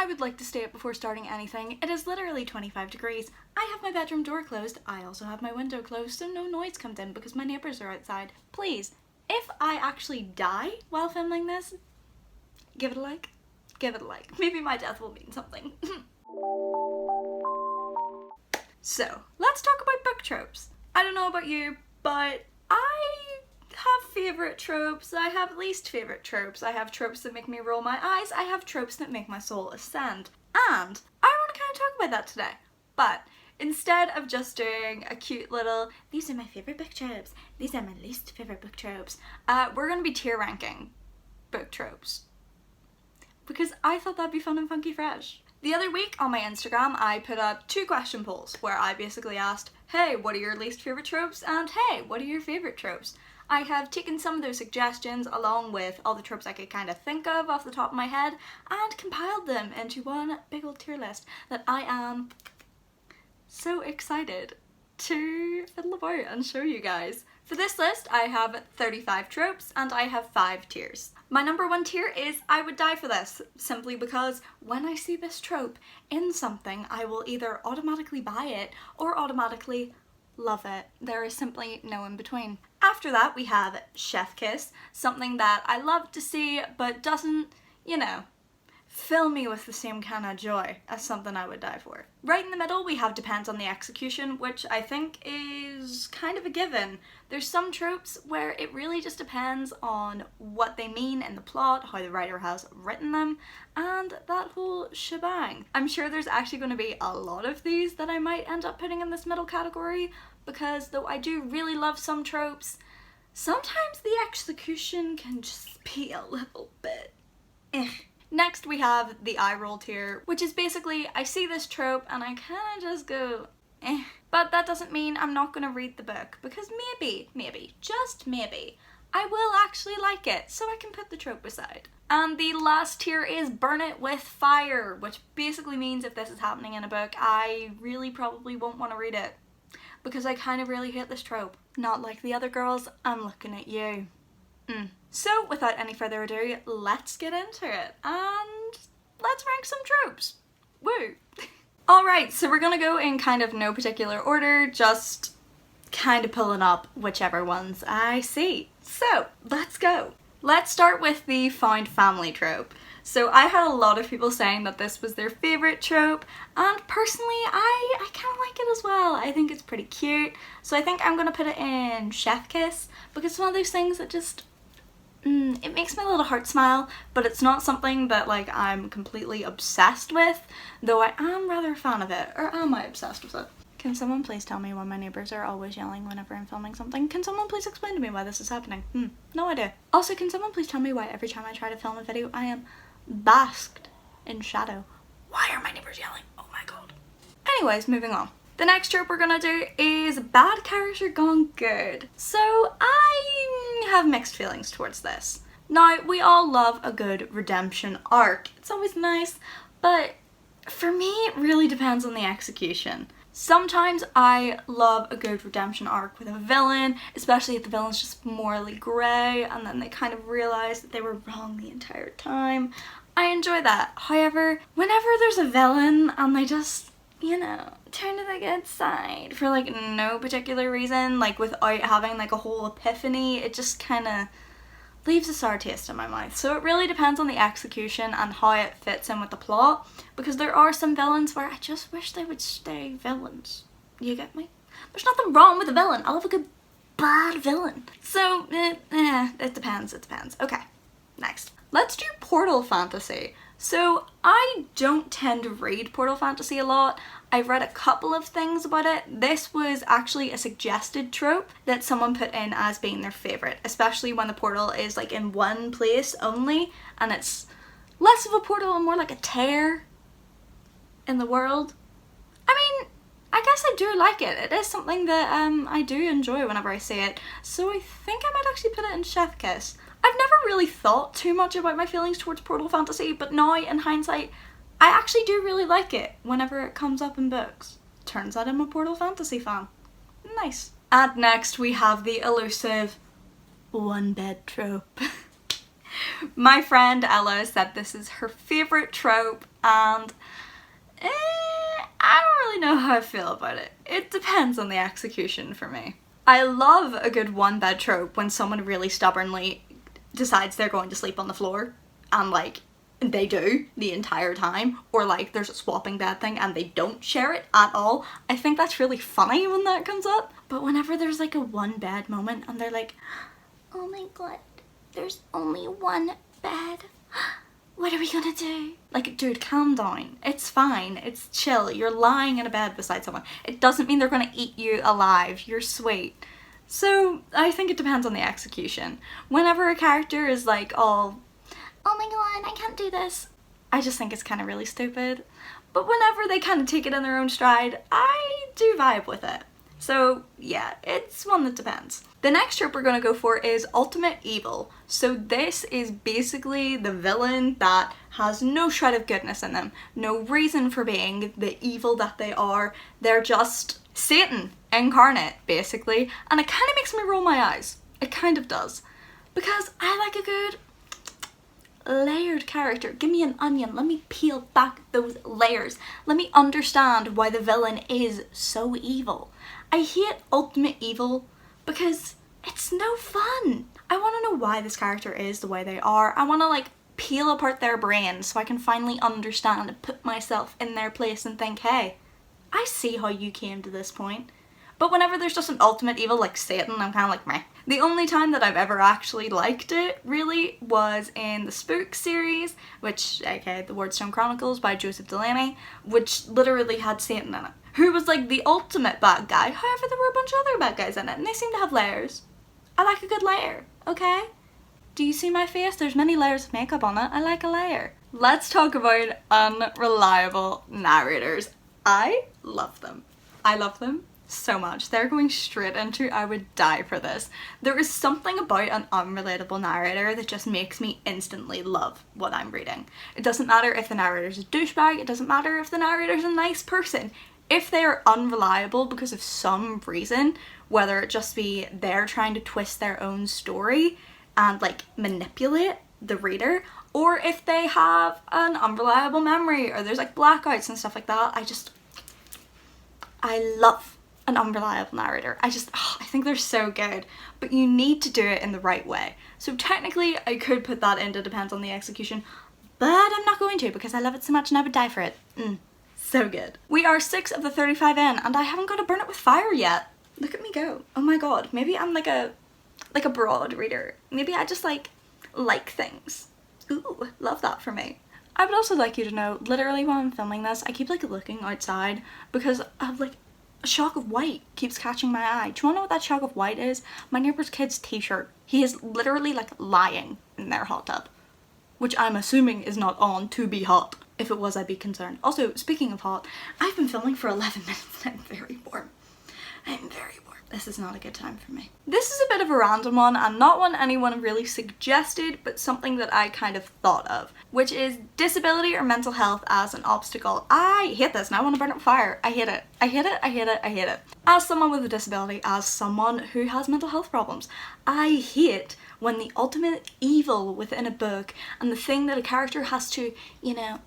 I would like to stay up before starting anything. It is literally 25 degrees. I have my bedroom door closed. I also have my window closed so no noise comes in because my neighbours are outside. Please, if I actually die while filming this, give it a like. Give it a like. Maybe my death will mean something. So, let's talk about book tropes. I don't know about you, but I have favourite tropes, I have least favourite tropes, I have tropes that make me roll my eyes, I have tropes that make my soul ascend. And I want to kind of talk about that today. But instead of just doing a cute little, these are my favourite book tropes, these are my least favourite book tropes, we're going to be tier ranking book tropes. Because I thought that'd be fun and funky fresh. The other week on my Instagram, I put up 2 question polls where I basically asked, hey, what are your least favourite tropes? And hey, what are your favourite tropes? I have taken some of those suggestions along with all the tropes I could kind of think of off the top of my head and compiled them into one big old tier list that I am so excited to fiddle about and show you guys. For this list, I have 35 tropes and I have 5 tiers. My number 1 tier is I would die for this, simply because when I see this trope in something, I will either automatically buy it or automatically love it. There is simply no in between. After that, we have chef kiss, something that I love to see but doesn't, you know, fill me with the same kind of joy as something I would die for. Right in the middle, we have depends on the execution, which I think is kind of a given. There's some tropes where it really just depends on what they mean in the plot, how the writer has written them, and that whole shebang. I'm sure there's actually going to be a lot of these that I might end up putting in this middle category, because though I do really love some tropes, sometimes the execution can just be a little bit eh. Next we have the eye roll tier, which is basically I see this trope and I kind of just go eh. But that doesn't mean I'm not going to read the book, because maybe, just maybe, I will actually like it, so I can put the trope aside. And the last tier is burn it with fire, which basically means if this is happening in a book, I really probably won't want to read it, because I kind of really hate this trope. Not like the other girls, I'm looking at you. So, without any further ado, let's get into it, and let's rank some tropes. Woo! Alright, so we're gonna go in kind of no particular order, just kind of pulling up whichever ones I see. So, let's go. Let's start with the found family trope. So I had a lot of people saying that this was their favourite trope, and personally I kind of like it as well. I think it's pretty cute, so I think I'm gonna put it in chef kiss, because it's one of those things that just it makes my little heart smile, but it's not something that like I'm completely obsessed with, though I am rather a fan of it. Or am I obsessed with it? Can someone please tell me why my neighbours are always yelling whenever I'm filming something? Can someone please explain to me why this is happening? No idea. Also, can someone please tell me why every time I try to film a video I am basked in shadow? Why are my neighbours yelling? Oh my god. Anyways, moving on. The next trope we're gonna do is bad character gone good. So I have mixed feelings towards this. Now, we all love a good redemption arc. It's always nice, but for me it really depends on the execution. Sometimes I love a good redemption arc with a villain, especially if the villain's just morally grey and then they kind of realise that they were wrong the entire time. I enjoy that. However, whenever there's a villain and they just, you know, turn to the good side for like no particular reason, like without having like a whole epiphany, it just kind of leaves a sour taste in my mouth. So it really depends on the execution and how it fits in with the plot, because there are some villains where I just wish they would stay villains. You get me? There's nothing wrong with a villain. I love a good bad villain. So it depends, Okay, next. Let's do portal fantasy. So I don't tend to read portal fantasy a lot. I've read a couple of things about it. This was actually a suggested trope that someone put in as being their favourite, especially when the portal is like in one place only and it's less of a portal and more like a tear in the world. I mean, I guess I do like it. It is something that I do enjoy whenever I see it, so I think I might actually put it in chef kiss. I've never really thought too much about my feelings towards portal fantasy, but now in hindsight I actually do really like it whenever it comes up in books. Turns out I'm a portal fantasy fan. Nice. And next we have the elusive one bed trope. My friend Ella said this is her favourite trope, and I don't really know how I feel about it. It depends on the execution for me. I love a good one bed trope when someone really stubbornly decides they're going to sleep on the floor, and like they do the entire time, or like there's a swapping bed thing and they don't share it at all. I think that's really funny when that comes up. But whenever there's like a one bed moment and they're like, oh my god, there's only one bed, what are we gonna do? Like, dude, calm down. It's fine. It's chill. You're lying in a bed beside someone. It doesn't mean they're gonna eat you alive. You're sweet. So I think it depends on the execution. Whenever a character is like all, oh my god, I can't do this, I just think it's kind of really stupid. But whenever they kind of take it in their own stride, I do vibe with it. So yeah, it's one that depends. The next trope we're going to go for is ultimate evil. So this is basically the villain that has no shred of goodness in them, no reason for being the evil that they are. They're just Satan incarnate, basically, and it kind of makes me roll my eyes. It kind of does. Because I like a good layered character. Give me an onion. Let me peel back those layers. Let me understand why the villain is so evil. I hate ultimate evil because it's no fun. I want to know why this character is the way they are. I want to like peel apart their brains so I can finally understand and put myself in their place and think, hey, I see how you came to this point. But whenever there's just an ultimate evil like Satan, I'm kind of like, meh. The only time that I've ever actually liked it, really, was in the Spook series, which, aka The Wardstone Chronicles by Joseph Delaney, which literally had Satan in it, who was like the ultimate bad guy. However, there were a bunch of other bad guys in it, and they seem to have layers. I like a good layer, okay? Do you see my face? There's many layers of makeup on it. I like a layer. Let's talk about unreliable narrators. I love them. I love them so much. They're going straight into I would die for this. There is something about an unrelatable narrator that just makes me instantly love what I'm reading. It doesn't matter if the narrator's a douchebag, it doesn't matter if the narrator's a nice person. If they are unreliable because of some reason, whether it just be they're trying to twist their own story and like manipulate the reader, or if they have an unreliable memory or there's like blackouts and stuff like that, I love an unreliable narrator. I think they're so good, but you need to do it in the right way. So technically I could put that into depends on the execution, but I'm not going to because I love it so much and I would die for it. So good. We are 6 of the 35 in and I haven't got to burn it with fire yet. Look at me go. Oh my god, maybe I'm like a broad reader. Maybe I just like things. Ooh, love that for me. I would also like you to know, literally while I'm filming this, I keep like looking outside because of like a shock of white keeps catching my eye. Do you want to know what that shock of white is? My neighbor's kid's t-shirt. He is literally like lying in their hot tub, which I'm assuming is not on to be hot. If it was, I'd be concerned. Also, speaking of hot, I've been filming for 11 minutes and I'm very warm. I'm very warm. This is not a good time for me. This is a bit of a random one and not one anyone really suggested, but something that I kind of thought of, which is disability or mental health as an obstacle. I hate this and I want to burn it with fire. I hate it. I hate it. I hate it. I hate it. As someone with a disability, as someone who has mental health problems, I hate when the ultimate evil within a book and the thing that a character has to, you know,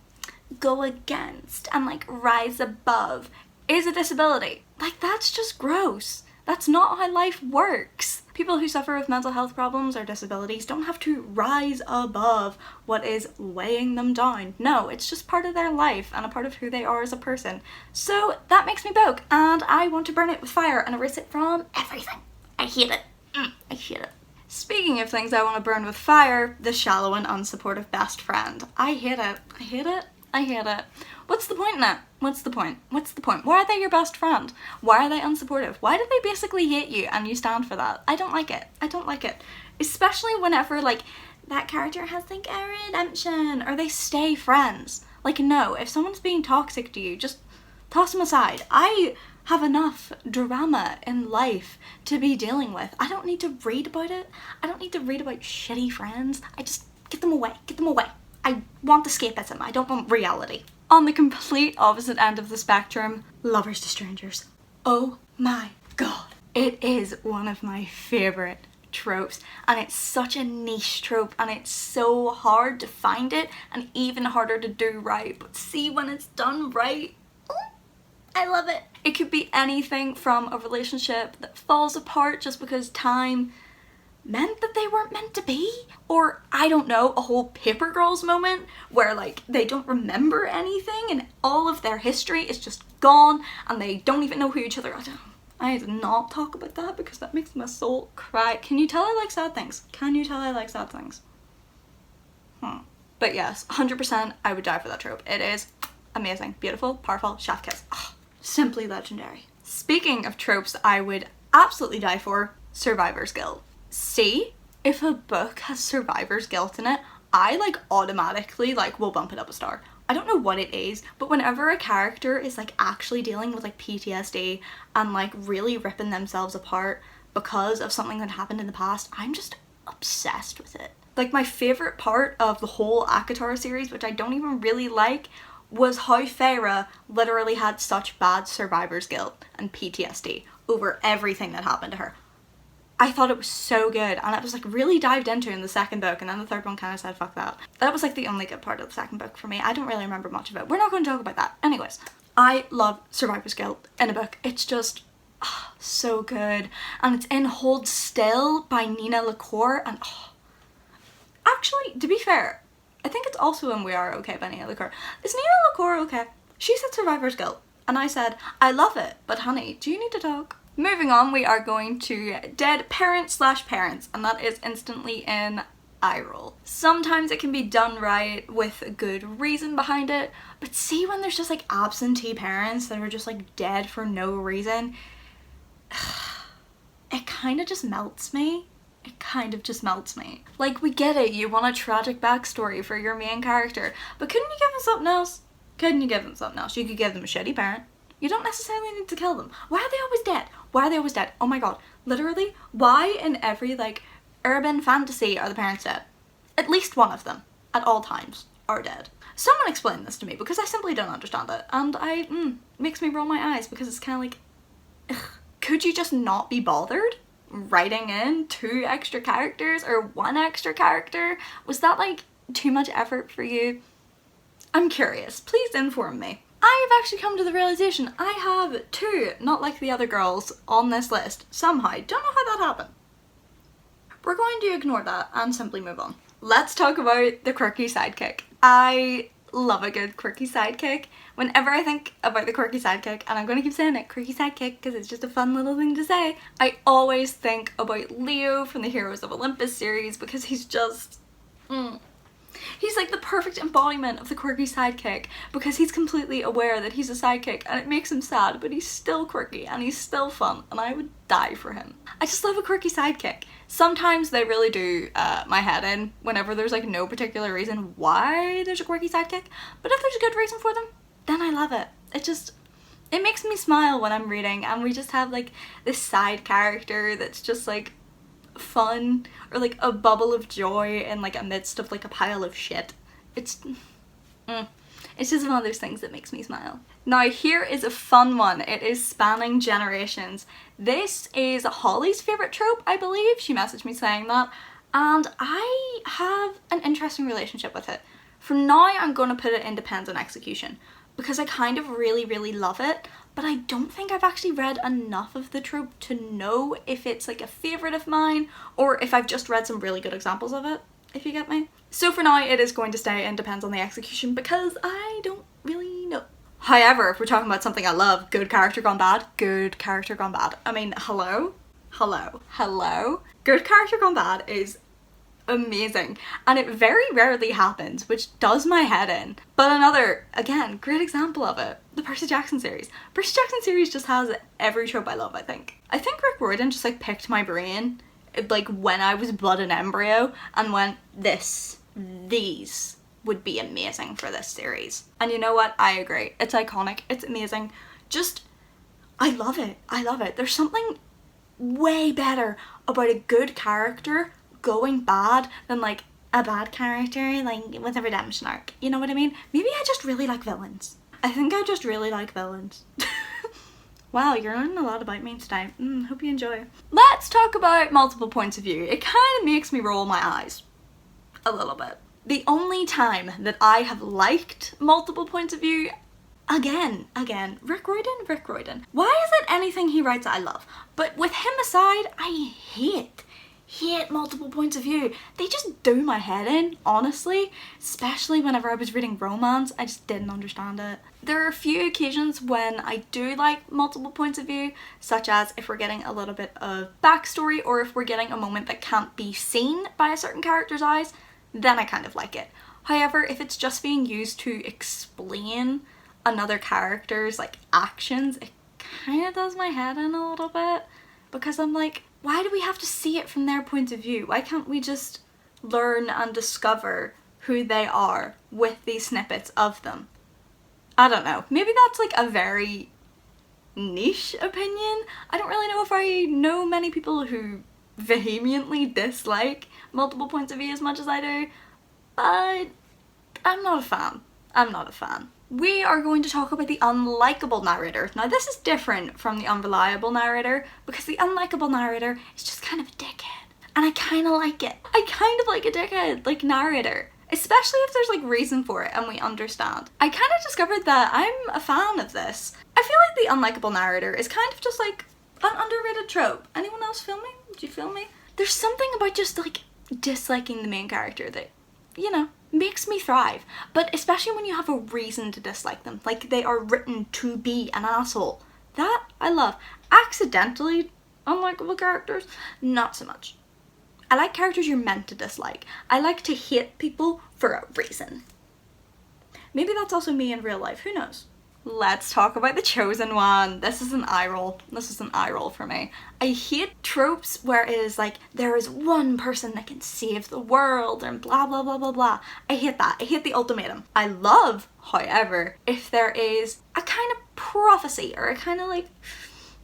go against and like rise above is a disability. Like, that's just gross. That's not how life works. People who suffer with mental health problems or disabilities don't have to rise above what is weighing them down. No, it's just part of their life and a part of who they are as a person. So that makes me broke and I want to burn it with fire and erase it from everything. I hate it. I hate it. Speaking of things I want to burn with fire, the shallow and unsupportive best friend. I hate it. I hate it. I hate it. What's the point in it? What's the point? What's the point? Why are they your best friend? Why are they unsupportive? Why do they basically hate you and you stand for that? I don't like it. I don't like it. Especially whenever like that character has like a redemption or they stay friends. Like, no, if someone's being toxic to you, just toss them aside. I have enough drama in life to be dealing with. I don't need to read about it. I don't need to read about shitty friends. I just get them away. Get them away. I want escapism. I don't want reality. On the complete opposite end of the spectrum, lovers to strangers. Oh my god. It is one of my favorite tropes, and it's such a niche trope, and it's so hard to find it and even harder to do right. But see, when it's done right, I love it. It could be anything from a relationship that falls apart just because time meant that they weren't meant to be, or I don't know, a whole Paper Girls moment where like they don't remember anything and all of their history is just gone and they don't even know who each other are. I did not talk about that because that makes my soul cry. Can you tell I like sad things? Can you tell I like sad things? But yes, 100% I would die for that trope. It is amazing, beautiful, powerful, chef kiss. Oh, simply legendary. Speaking of tropes I would absolutely die for, survivor's guilt. See, if a book has survivor's guilt in it, I like automatically like will bump it up a star. I don't know what it is, but whenever a character is like actually dealing with like PTSD and like really ripping themselves apart because of something that happened in the past, I'm just obsessed with it. Like my favorite part of the whole ACOTAR series, which I don't even really like, was how Feyre literally had such bad survivor's guilt and PTSD over everything that happened to her. I thought it was so good, and it was like really dived into in the second book, and then the third one kind of said fuck that. That was like the only good part of the second book for me. I don't really remember much of it. We're not going to talk about that. Anyways, I love survivor's guilt in a book. It's just so good, and it's in Hold Still by Nina LaCour, and actually, to be fair, I think it's also in We Are Okay by Nina LaCour. Is Nina LaCour okay? She said survivor's guilt, and I said I love it, but honey, do you need to talk? Moving on, we are going to dead parent/parents, and that is instantly in eye roll. Sometimes it can be done right with a good reason behind it, but see when there's just like absentee parents that are just like dead for no reason, it kind of just melts me. It kind of just melts me. Like, we get it, you want a tragic backstory for your main character, but couldn't you give them something else? Couldn't you give them something else? You could give them a shitty parent. You don't necessarily need to kill them. Why are they always dead? Why are they always dead? Oh my god. Literally, why in every like urban fantasy are the parents dead? At least one of them, at all times, are dead. Someone explain this to me because I simply don't understand it, and makes me roll my eyes because it's kind of like, ugh. Could you just not be bothered writing in 2 extra characters or 1 extra character? Was that like too much effort for you? I'm curious. Please inform me. I've actually come to the realization I have 2 not like the other girls on this list somehow. Don't know how that happened. We're going to ignore that and simply move on. Let's talk about the quirky sidekick. I love a good quirky sidekick. Whenever I think about the quirky sidekick, and I'm going to keep saying it, quirky sidekick, because it's just a fun little thing to say, I always think about Leo from the Heroes of Olympus series because he's just... He's like the perfect embodiment of the quirky sidekick because he's completely aware that he's a sidekick and it makes him sad, but he's still quirky and he's still fun, and I would die for him. I just love a quirky sidekick. Sometimes they really do my head in whenever there's like no particular reason why there's a quirky sidekick, but if there's a good reason for them, then I love it. It makes me smile when I'm reading and we just have like this side character that's just like fun, or like a bubble of joy in like amidst of like a pile of shit. It's just one of those things that makes me smile. Now here is a fun one. It is spanning generations. This is Holly's favourite trope, I believe. She messaged me saying that, and I have an interesting relationship with it. For now I'm going to put it in depends on execution because I kind of really love it, but I don't think I've actually read enough of the trope to know if it's like a favourite of mine or if I've just read some really good examples of it, if you get me. So for now it is going to stay in depends on the execution because I don't really know. However, if we're talking about something I love, good character gone bad, good character gone bad. I mean, hello? Good character gone bad is amazing, and it very rarely happens, which does my head in. But another, again, great example of it, the Percy Jackson series. Percy Jackson series just has every trope I love, I think. I think Rick Riordan just like picked my brain like when I was but an embryo and went, these would be amazing for this series. And you know what? I agree. It's iconic. It's amazing. Just, I love it. I love it. There's something way better about a good character going bad than like a bad character like with a redemption arc. You know what I mean? Maybe I just really like villains. I think I just really like villains. Wow, you're learning a lot about me today. Hope you enjoy. Let's talk about multiple points of view. It kind of makes me roll my eyes. A little bit. The only time that I have liked multiple points of view, again, Rick Royden. Why is it anything he writes I love? But with him aside, I hate multiple points of view. They just do my head in, honestly. Especially whenever I was reading romance, I just didn't understand it. There are a few occasions when I do like multiple points of view, such as if we're getting a little bit of backstory or if we're getting a moment that can't be seen by a certain character's eyes, then I kind of like it. However, if it's just being used to explain another character's like actions, it kind of does my head in a little bit, because I'm like, why do we have to see it from their point of view? Why can't we just learn and discover who they are with these snippets of them? I don't know. Maybe that's like a very niche opinion. I don't really know if I know many people who vehemently dislike multiple points of view as much as I do, but I'm not a fan. I'm not a fan. We are going to talk about the unlikable narrator. Now this is different from the unreliable narrator, because the unlikable narrator is just kind of a dickhead. And I kind of like it. I kind of like a dickhead, like, narrator. Especially if there's like reason for it and we understand. I kind of discovered that I'm a fan of this. I feel like the unlikable narrator is kind of just like an underrated trope. Anyone else feel me? Do you feel me? There's something about just like disliking the main character that, you know, makes me thrive. But especially when you have a reason to dislike them, like they are written to be an asshole. That I love. Accidentally unlikable characters, not so much. I like characters you're meant to dislike. I like to hate people for a reason. Maybe that's also me in real life, who knows? Let's talk about the chosen one. This is an eye roll. This is an eye roll for me. I hate tropes where it is like, there is one person that can save the world and blah blah blah blah blah. I hate that. I hate the ultimatum. I love, however, if there is a kind of prophecy or a kind of like,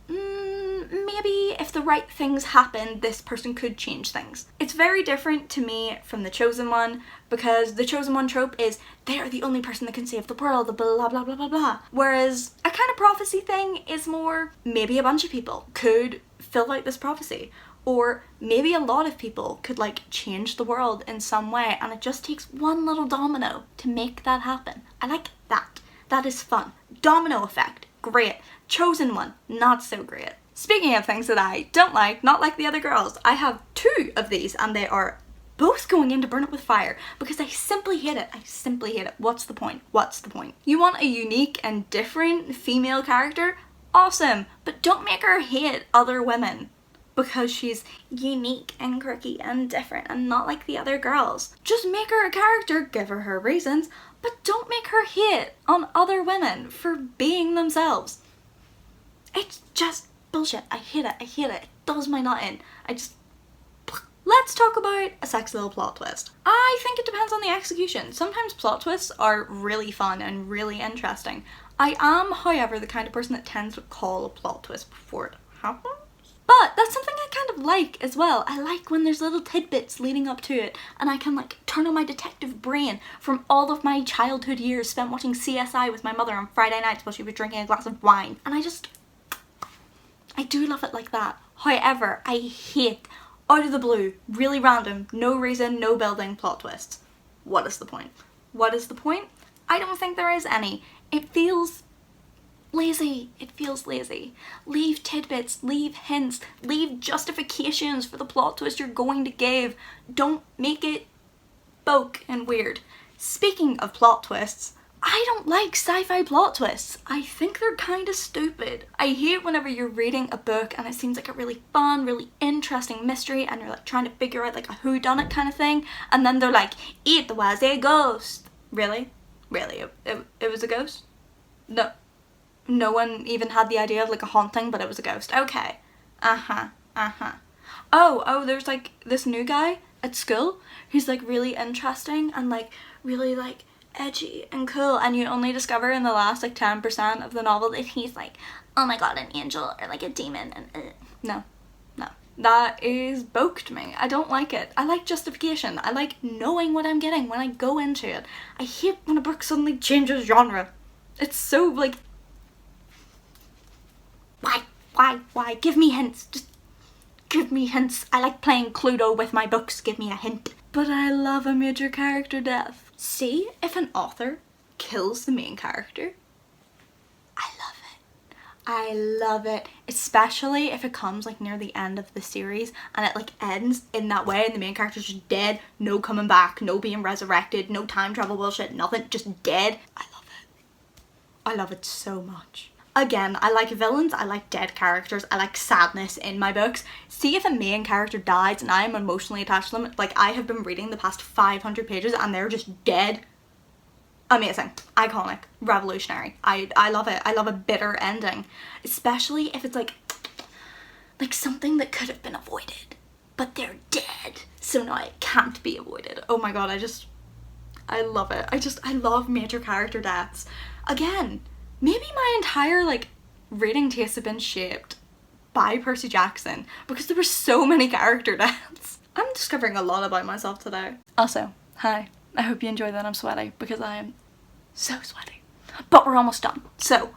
maybe if the right things happen, this person could change things. It's very different to me from the chosen one, because the chosen one trope is they are the only person that can save the world, the blah blah blah blah blah. Whereas a kind of prophecy thing is more, maybe a bunch of people could fill out this prophecy, or maybe a lot of people could like change the world in some way, and it just takes one little domino to make that happen. I like that. That is fun. Domino effect, great. Chosen one, not so great. Speaking of things that I don't like, not like the other girls, I have two of these and they are both going in to burn it with fire because I simply hate it. I simply hate it. What's the point? What's the point? You want a unique and different female character? Awesome, but don't make her hate other women because she's unique and quirky and different and not like the other girls. Just make her a character, give her her reasons, but don't make her hate on other women for being themselves. It's just bullshit. I hate it. I hate it. It does my nut in. Let's talk about a sexy little plot twist. I think it depends on the execution. Sometimes plot twists are really fun and really interesting. I am, however, the kind of person that tends to call a plot twist before it happens. But that's something I kind of like as well. I like when there's little tidbits leading up to it and I can like turn on my detective brain from all of my childhood years spent watching CSI with my mother on Friday nights while she was drinking a glass of wine. And I do love it like that. However, I hate, out of the blue, really random, no reason, no building plot twists. What is the point? What is the point? I don't think there is any. It feels lazy. It feels lazy. Leave tidbits, leave hints, leave justifications for the plot twist you're going to give. Don't make it boke and weird. Speaking of plot twists, I don't like sci-fi plot twists. I think they're kind of stupid. I hate whenever you're reading a book and it seems like a really fun, really interesting mystery and you're like trying to figure out like a whodunit kind of thing, and then they're like, it was a ghost. Really? Really? It was a ghost? No. No one even had the idea of like a haunting, but it was a ghost. Okay. Oh, there's like this new guy at school who's like really interesting and like really like edgy and cool, and you only discover in the last like 10% of the novel that he's like, oh my god, an angel or like a demon, and no, that is boke to me. I don't like it. I like justification. I like knowing what I'm getting when I go into it. I hate when a book suddenly changes genre. It's so like, Why? Give me hints. Just give me hints. I like playing Cluedo with my books. Give me a hint. But I love a major character death. See, if an author kills the main character, I love it. I love it. Especially if it comes like near the end of the series and it like ends in that way and the main character's just dead, no coming back, no being resurrected, no time travel bullshit, nothing, just dead. I love it. I love it so much. Again, I like villains, I like dead characters, I like sadness in my books. See if a main character dies and I am emotionally attached to them, like I have been reading the past 500 pages and they're just dead. Amazing, iconic, revolutionary. I love it. I love a bitter ending, especially if it's like something that could have been avoided, but they're dead, so now it can't be avoided. Oh my god, I love it. I love major character deaths. Again, maybe my entire like reading tastes have been shaped by Percy Jackson because there were so many character deaths. I'm discovering a lot about myself today. Also, hi. I hope you enjoy that I'm sweaty because I am so sweaty. But we're almost done. So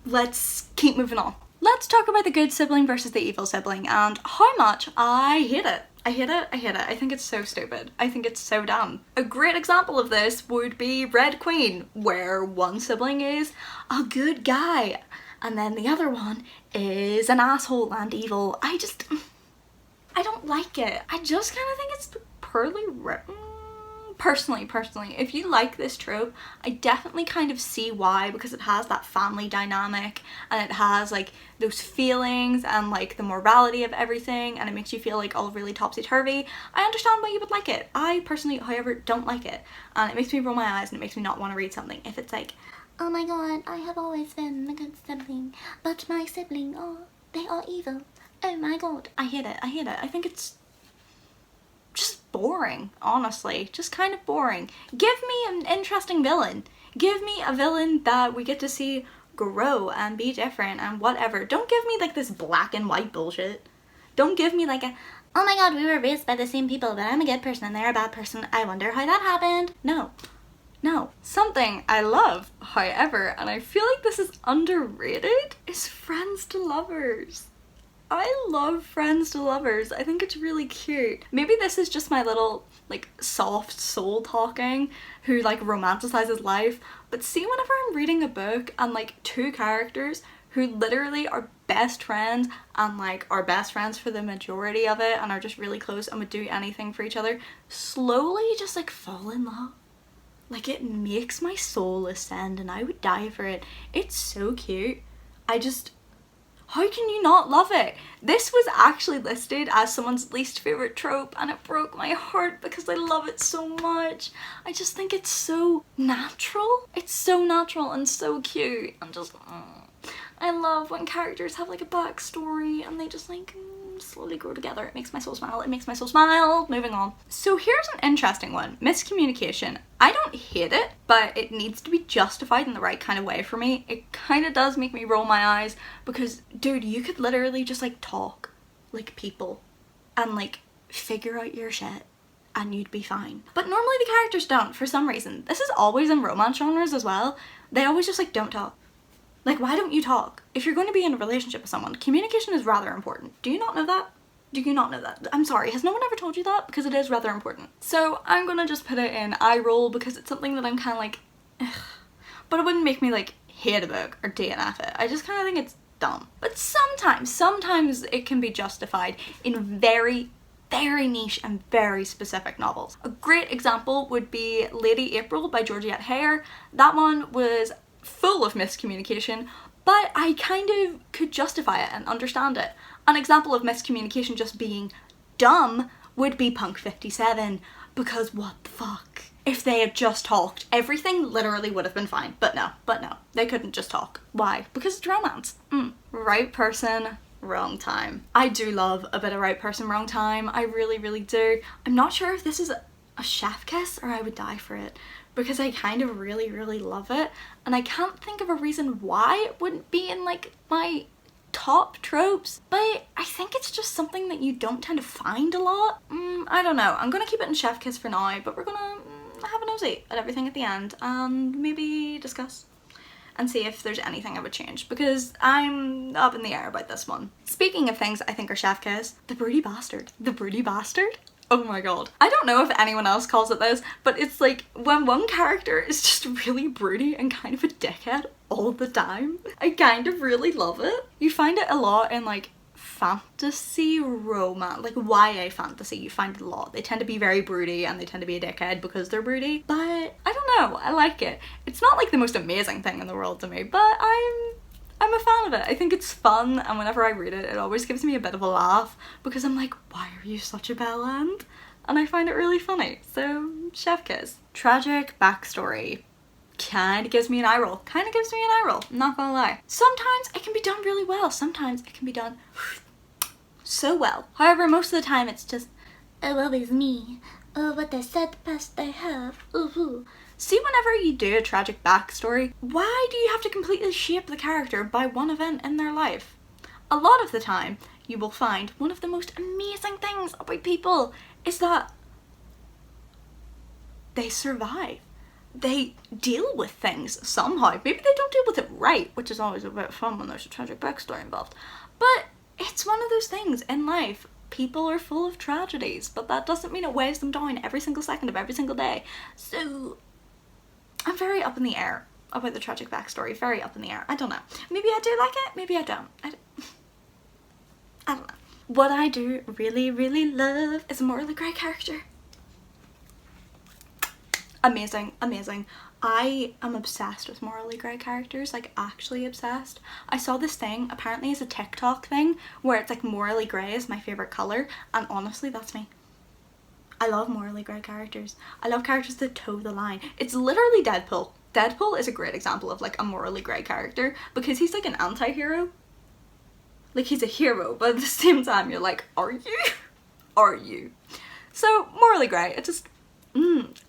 let's keep moving on. Let's talk about the good sibling versus the evil sibling and how much I hate it. I hate it. I think it's so stupid. I think it's so dumb. A great example of this would be Red Queen, where one sibling is a good guy and then the other one is an asshole and evil. I don't like it. I just kind of think it's poorly written. Personally, if you like this trope, I definitely kind of see why, because it has that family dynamic and it has like those feelings and like the morality of everything and it makes you feel like all really topsy-turvy. I understand why you would like it. I personally, however, don't like it, and it makes me roll my eyes and it makes me not want to read something if it's like, oh my god, I have always been a good sibling, but my sibling, oh, they are evil. Oh my god. I hate it. I think it's just boring, honestly. Just kind of boring. Give me an interesting villain. Give me a villain that we get to see grow and be different and whatever. Don't give me like this black and white bullshit. Don't give me like a, oh my god, we were raised by the same people, but I'm a good person and they're a bad person. I wonder how that happened. No. Something I love, however, and I feel like this is underrated, is friends to lovers. I love friends to lovers. I think it's really cute. Maybe this is just my little like soft soul talking who like romanticizes life, but see, whenever I'm reading a book and like two characters who literally are best friends and like are best friends for the majority of it and are just really close and would do anything for each other, slowly just like fall in love. Like it makes my soul ascend and I would die for it. It's so cute. How can you not love it? This was actually listed as someone's least favorite trope and it broke my heart because I love it so much. I just think it's so natural. It's so natural and so cute. I love when characters have like a backstory and they just like slowly grow together. It makes my soul smile. It makes my soul smile. Moving on. So here's an interesting one. Miscommunication. I don't hate it, but it needs to be justified in the right kind of way for me. It kind of does make me roll my eyes because, dude, you could literally just like talk like people and like figure out your shit and you'd be fine. But normally the characters don't for some reason. This is always in romance genres as well. They always just like don't talk. Like, why don't you talk? If you're going to be in a relationship with someone, communication is rather important. Do you not know that? Do you not know that? I'm sorry, has no one ever told you that? Because it is rather important. So I'm gonna just put it in eye roll because it's something that I'm kind of like, ugh. But it wouldn't make me like hate a book or DNF it. I just kind of think it's dumb. But sometimes it can be justified in very niche and very specific novels. A great example would be Lady April by Georgette Heyer. That one was full of miscommunication, but I kind of could justify it and understand it. An example of miscommunication just being dumb would be Punk 57, because what the fuck? If they had just talked, everything literally would have been fine. But no, they couldn't just talk. Why? Because it's romance. Right person, wrong time. I do love a bit of right person, wrong time. I really do. I'm not sure if this is a chef kiss or I would die for it, because I kind of really love it, and I can't think of a reason why it wouldn't be in like my top tropes, but I think it's just something that you don't tend to find a lot. I don't know. I'm gonna keep it in chef kiss for now, but we're gonna have a nosy at everything at the end and maybe discuss. and see if there's anything I would change, because I'm up in the air about this one. Speaking of things I think are chef kiss, the broody bastard. The broody bastard? Oh my god. I don't know if anyone else calls it this, but it's like when one character is just really broody and kind of a dickhead all the time. I kind of really love it. You find it a lot in like fantasy romance, like YA fantasy, you find it a lot. They tend to be very broody and they tend to be a dickhead because they're broody, but I don't know, I like it. It's not like the most amazing thing in the world to me, but I'm a fan of it. I think it's fun, and whenever I read it, it always gives me a bit of a laugh because I'm like, why are you such a bellend? And I find it really funny. So, chef kiss. Tragic backstory. Kind of gives me an eye roll. Kind of gives me an eye roll, I'm not gonna lie. Sometimes it can be done really well. Sometimes it can be done so well. However, most of the time it's just, oh, woe is me. Oh, what a sad past I have. Ooh. See, whenever you do a tragic backstory, why do you have to completely shape the character by one event in their life? A lot of the time, you will find one of the most amazing things about people is that they survive. They deal with things somehow. Maybe they don't deal with it right, which is always a bit fun when there's a tragic backstory involved. But it's one of those things in life. People are full of tragedies, but that doesn't mean it weighs them down every single second of every single day. So I'm very up in the air about the tragic backstory. Very up in the air. I don't know. Maybe I do like it, maybe I don't. I don't know. What I do really, really love is a morally grey character. Amazing, amazing. I am obsessed with morally grey characters, like actually obsessed. I saw this thing, apparently it's a TikTok thing, where it's like morally grey is my favourite colour, and honestly that's me. I love morally grey characters. I love characters that toe the line. It's literally Deadpool. Deadpool is a great example of like a morally grey character because he's like an anti-hero. Like he's a hero, but at the same time you're like, are you? Are you? So morally grey, it just,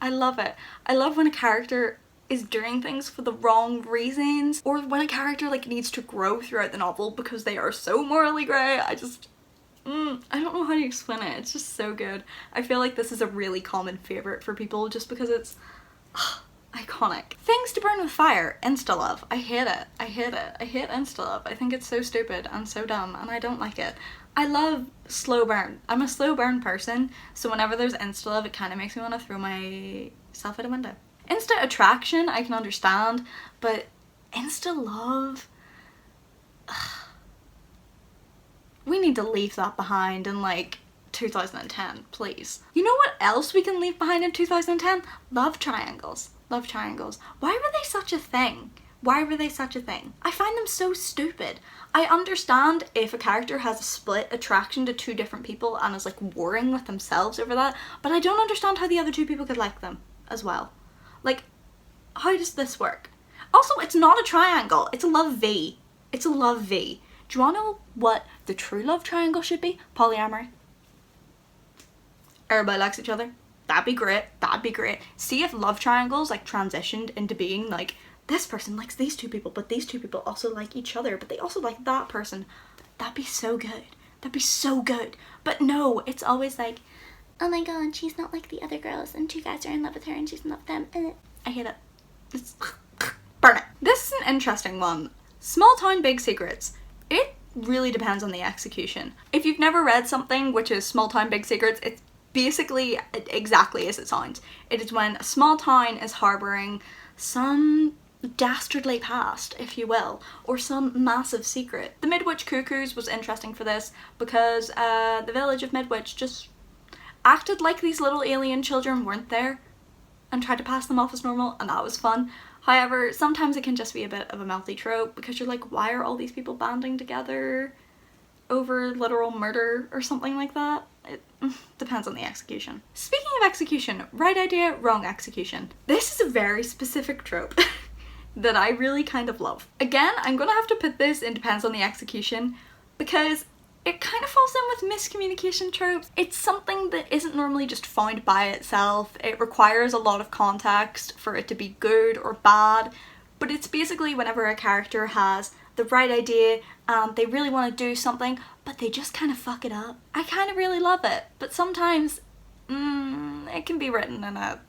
I love it. I love when a character is doing things for the wrong reasons, or when a character like needs to grow throughout the novel because they are so morally grey. I don't know how to explain it. It's just so good. I feel like this is a really common favourite for people just because it's iconic. Things to burn with fire. Insta-love. I hate it. I hate it. I hate insta-love. I think it's so stupid and so dumb and I don't like it. I love slow burn. I'm a slow burn person, so whenever there's insta-love it kind of makes me want to throw myself out a window. Instant attraction I can understand, but insta-love, we need to leave that behind in like 2010, please. You know what else we can leave behind in 2010? Love triangles. Love triangles. Why were they such a thing? Why were they such a thing? I find them so stupid. I understand if a character has a split attraction to two different people and is like warring with themselves over that, but I don't understand how the other two people could like them as well. Like, how does this work? Also, it's not a triangle, it's a love V. It's a love V. Do you want to know what the true love triangle should be? Polyamory. Everybody likes each other. That'd be great. That'd be great. See if love triangles like transitioned into being like, this person likes these two people, but these two people also like each other, but they also like that person. That'd be so good. That'd be so good. But no, it's always like, oh my god, she's not like the other girls and two guys are in love with her and she's in love with them. I hate it. It's burn it. This is an interesting one. Small town big secrets. It really depends on the execution. If you've never read something which is small town big secrets, it's basically exactly as it sounds. It is when a small town is harbouring some dastardly past, if you will, or some massive secret. The Midwich Cuckoos was interesting for this because the village of Midwich just acted like these little alien children weren't there and tried to pass them off as normal, and that was fun. However, sometimes it can just be a bit of a melty trope because you're like, why are all these people banding together over literal murder or something like that? It depends on the execution. Speaking of execution, right idea, wrong execution. This is a very specific trope that I really kind of love. Again, I'm gonna have to put this in depends on the execution because it kind of falls in with miscommunication tropes. It's something that isn't normally just found by itself. It requires a lot of context for it to be good or bad, but it's basically whenever a character has the right idea and they really want to do something, but they just kind of fuck it up. I kind of really love it, but sometimes it can be written in a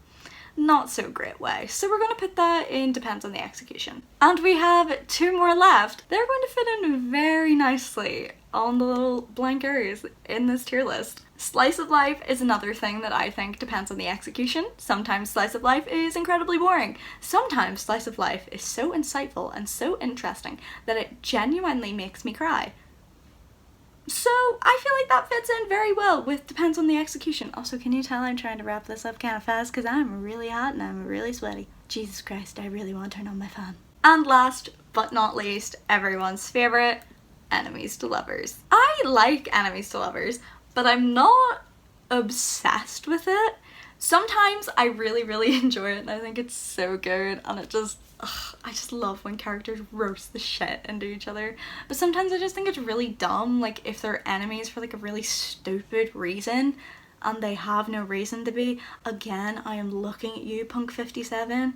not so great way. So we're going to put that in depends on the execution. And we have 2 more left. They're going to fit in very nicely on the little blank areas in this tier list. Slice of life is another thing that I think depends on the execution. Sometimes slice of life is incredibly boring. Sometimes slice of life is so insightful and so interesting that it genuinely makes me cry. So I feel like that fits in very well with depends on the execution. Also, can you tell I'm trying to wrap this up kind of fast because I'm really hot and I'm really sweaty. Jesus Christ, I really want to turn on my fan. And last but not least, everyone's favorite, enemies to lovers. I like enemies to lovers, but I'm not obsessed with it. Sometimes I really enjoy it and I think it's so good, and it just, I just love when characters roast the shit into each other. But sometimes I just think it's really dumb, like if they're enemies for like a really stupid reason and they have no reason to be. Again, I am looking at you, Punk 57.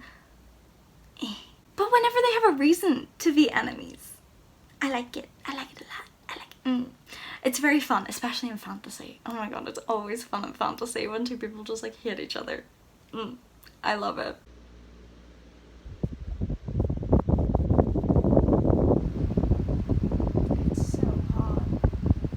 But whenever they have a reason to be enemies, I like it. I like it a lot. I like it. It's very fun, especially in fantasy. Oh my god, it's always fun in fantasy when 2 people just like hate each other. I love it. It's so hot.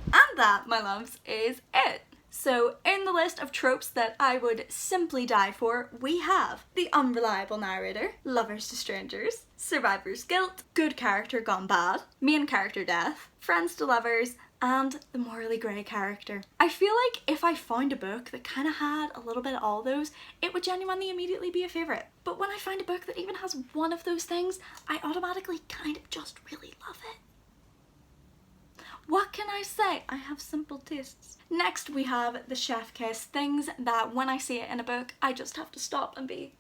And that, my loves, is it. So in the list of tropes that I would simply die for, we have the unreliable narrator, lovers to strangers, survivor's guilt, good character gone bad, main character death, friends to lovers, and the morally grey character. I feel like if I found a book that kind of had a little bit of all those, it would genuinely immediately be a favourite. But when I find a book that even has one of those things, I automatically kind of just really love it. What can I say? I have simple tastes. Next we have the chef kiss, things that when I see it in a book, I just have to stop and be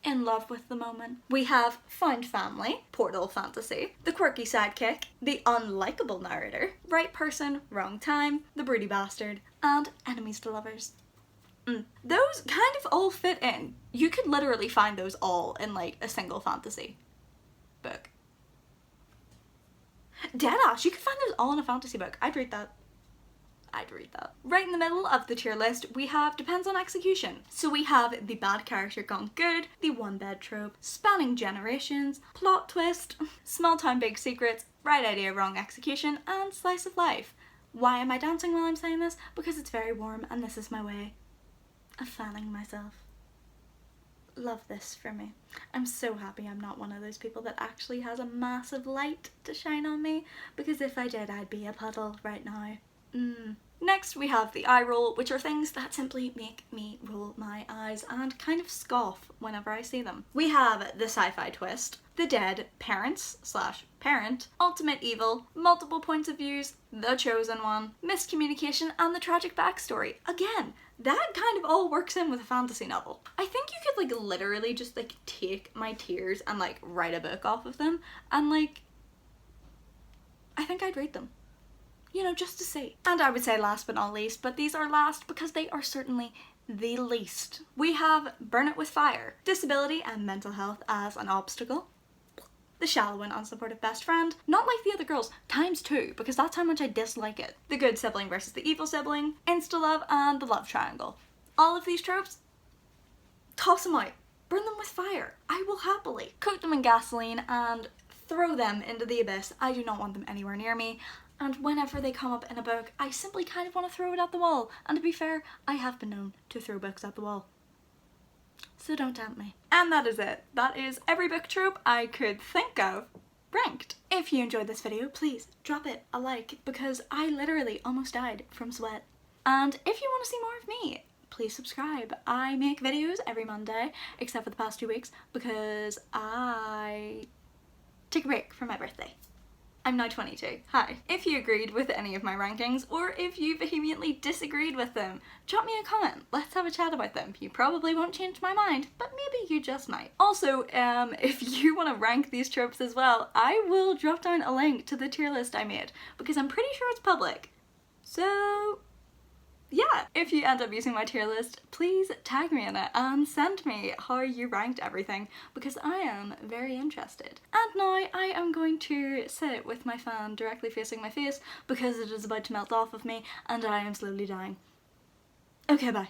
in love with the moment. We have found family, portal fantasy, the quirky sidekick, the unlikable narrator, right person, wrong time, the broody bastard, and enemies to lovers. Those kind of all fit in. You could literally find those all in like a single fantasy book. Deadass, you could find those all in a fantasy book. I'd read that. Right in the middle of the tier list, we have depends on execution. So we have the bad character gone good, the one bed trope, spanning generations, plot twist, small town big secrets, right idea wrong execution, and slice of life. Why am I dancing while I'm saying this? Because it's very warm and this is my way of fanning myself. Love this for me. I'm so happy I'm not one of those people that actually has a massive light to shine on me, because if I did, I'd be a puddle right now. Next we have the eye roll, which are things that simply make me roll my eyes and kind of scoff whenever I see them. We have the sci-fi twist, the dead parents / parent, ultimate evil, multiple points of views, the chosen one, miscommunication, and the tragic backstory. Again, that kind of all works in with a fantasy novel. I think you could like literally just like take my tiers and like write a book off of them, and like I think I'd read them. You know, just to see. And I would say last but not least, but these are last because they are certainly the least. We have Burn It With Fire, disability and mental health as an obstacle, the shallow and unsupportive best friend, not like the other girls, ×2, because that's how much I dislike it, the good sibling versus the evil sibling, insta-love, and the love triangle. All of these tropes, toss them out, burn them with fire. I will happily coat them in gasoline and throw them into the abyss. I do not want them anywhere near me. And whenever they come up in a book, I simply kind of want to throw it at the wall. And to be fair, I have been known to throw books at the wall. So don't tempt me. And that is it. That is every book trope I could think of ranked. If you enjoyed this video, please drop it a like, because I literally almost died from sweat. And if you want to see more of me, please subscribe. I make videos every Monday, except for the past 2 weeks, because I take a break for my birthday. I'm now 22. Hi. If you agreed with any of my rankings, or if you vehemently disagreed with them, drop me a comment. Let's have a chat about them. You probably won't change my mind, but maybe you just might. Also, if you want to rank these tropes as well, I will drop down a link to the tier list I made, because I'm pretty sure it's public. So yeah, if you end up using my tier list, please tag me in it and send me how you ranked everything, because I am very interested. And now I am going to sit with my fan directly facing my face because it is about to melt off of me and I am slowly dying. Okay, bye.